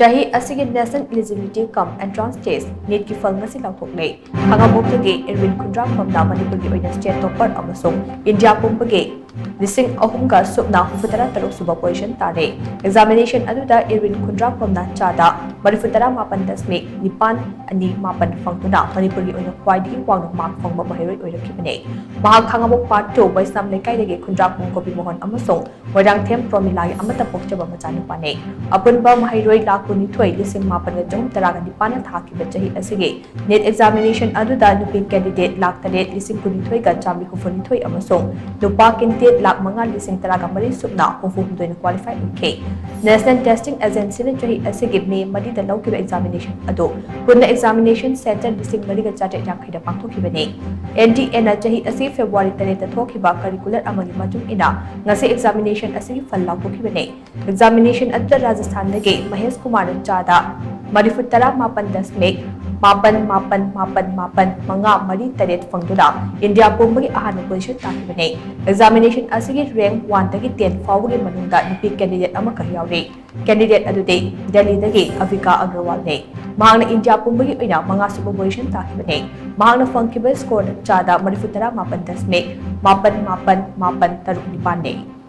चाही असिगे national eligibility cum entrance test NEET की फल ngasi लाउथोकले खंगामुक्तगे एरविन खुंद्रा फमना मणिपुर की ओइना स्टेट टॉपर अमसोंग इंडिया पुंबगे लिसिंग अहुमगा सुबना हुफुतरा तरुक सुबा पोजिशन तारे एग्जामिनेशन अदुदा एरविन खुंद्रा फमना चादा मणिपुर मापन दशमिक निपान अनि मापन फंगतुना मणिपुर की ओइना ख्वाइदगी वांग मार्क फंगबा महैरोय ओइरखिबने महाक खंगामुक पार्ट 2 बैसनाम लेकाइदगे खुंद्रा पुंग कोपी मोहन अमसोंग मोइरांगथेम प्रोमिलागी अमता पोक्चबा मचानुपाने अपुनबा महैरोय लाकुनिथोय लिसिंग मापन जम तरागा निपान थाकिबा चाही असिगे नेट एग्जामिनेशन अदुदा नुपी कैंडिडेट लाख तरे लिसिंग कुनिथोय गा चामी हुफुनिथोय अमसोंग नुपा कैंडिडेट लाख मंगा लिसिंग तरागा मरी Subna हुफुहुदोइन qualify उखे national testing agency ने चाही असिगे मे मदी द लौकिबा एग्जामिनेशन अदो पुन एग्जामिनेशन सेंटर लिसिंग मरी गा चाटे याखैदा पांथोखिबने एनडीए ना चाही असि फेब्रुआरी 3 थोखिबा करिकुलर अमगी मजुंग इना ngasi एग्जामिनेशन असि फल लाउथोखिबने एग्जामिनेशन अदुदा राजस्थान दगे महेश कुमार चादा मणिपुर मापन दशमिक मापन मापन मापन मापन मंगा मरी Taret फंगदुना India पुंबगी Ahaan position ताकिबने examination असि रैंक 1 दगी 10 फाउबगी मनुंगा नुपी कैंडिडेट अमका यावरे कैंडिडेट अदुदे दिल्ली दगी अविका अग्रवाल ने महांगना इंडिया पुंबगी ओइना मंगा सुबा पोजिशन ताकिबने महांगना फंगकिबा स्कोर चादा मणिपुर मापन दशमिक मापन मापन मापन तरुक निपान ने